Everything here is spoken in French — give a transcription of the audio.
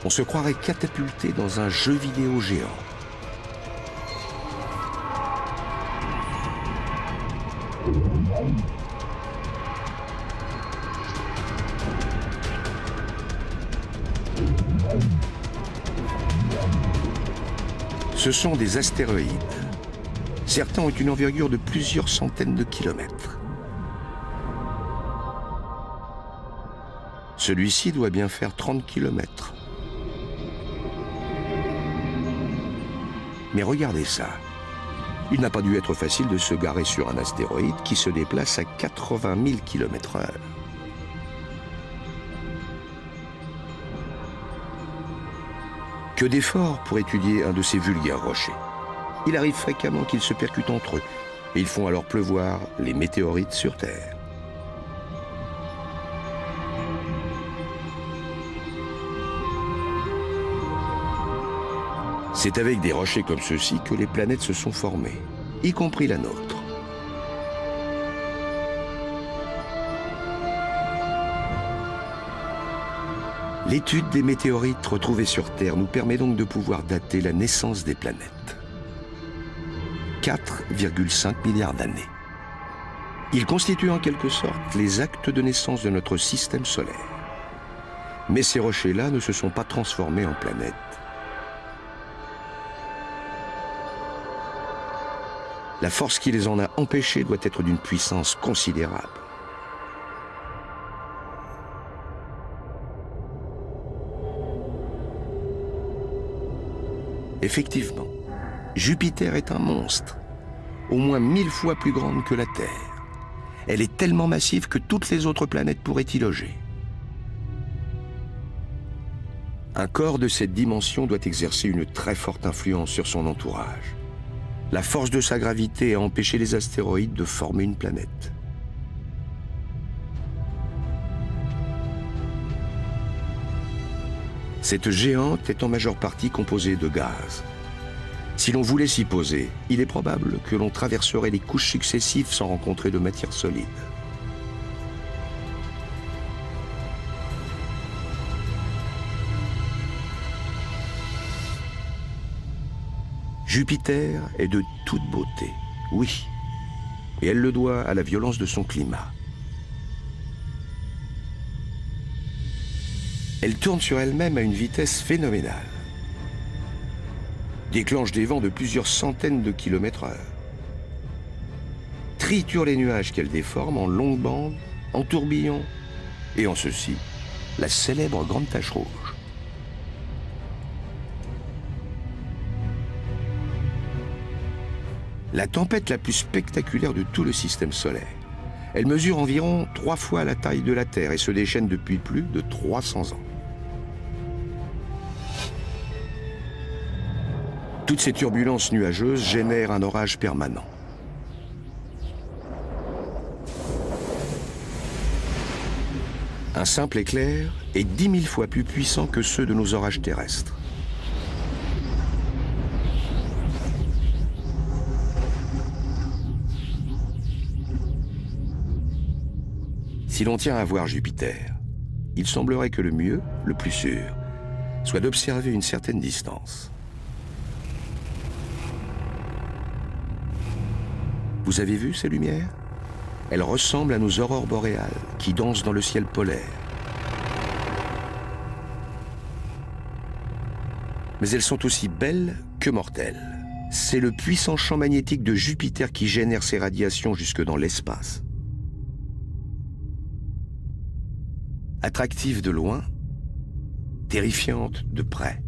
On se croirait catapulté dans un jeu vidéo géant. Ce sont des astéroïdes. Certains ont une envergure de plusieurs centaines de kilomètres. Celui-ci doit bien faire 30 kilomètres. Mais regardez ça. Il n'a pas dû être facile de se garer sur un astéroïde qui se déplace à 80 000 km/h. Que d'efforts pour étudier un de ces vulgaires rochers. Il arrive fréquemment qu'ils se percutent entre eux, et ils font alors pleuvoir les météorites sur Terre. C'est avec des rochers comme ceux-ci que les planètes se sont formées, y compris la nôtre. L'étude des météorites retrouvées sur Terre nous permet donc de pouvoir dater la naissance des planètes. 4,5 milliards d'années. Ils constituent en quelque sorte les actes de naissance de notre système solaire. Mais ces rochers-là ne se sont pas transformés en planètes. La force qui les en a empêchés doit être d'une puissance considérable. Effectivement, Jupiter est un monstre, au moins 1000 fois plus grande que la Terre. Elle est tellement massive que toutes les autres planètes pourraient y loger. Un corps de cette dimension doit exercer une très forte influence sur son entourage. La force de sa gravité a empêché les astéroïdes de former une planète. Cette géante est en majeure partie composée de gaz. Si l'on voulait s'y poser, il est probable que l'on traverserait les couches successives sans rencontrer de matière solide. Jupiter est de toute beauté, oui, et elle le doit à la violence de son climat. Elle tourne sur elle-même à une vitesse phénoménale, déclenche des vents de plusieurs centaines de kilomètres/heure, triture les nuages qu'elle déforme en longues bandes, en tourbillons, et en ceci, la célèbre grande tache rouge. La tempête la plus spectaculaire de tout le système solaire. Elle mesure environ 3 fois la taille de la Terre et se déchaîne depuis plus de 300 ans. Toutes ces turbulences nuageuses génèrent un orage permanent. Un simple éclair est 10 000 fois plus puissant que ceux de nos orages terrestres. Si l'on tient à voir Jupiter, il semblerait que le mieux, le plus sûr, soit d'observer une certaine distance. Vous avez vu ces lumières? Elles ressemblent à nos aurores boréales qui dansent dans le ciel polaire. Mais elles sont aussi belles que mortelles. C'est le puissant champ magnétique de Jupiter qui génère ces radiations jusque dans l'espace. Attractive de loin, terrifiante de près.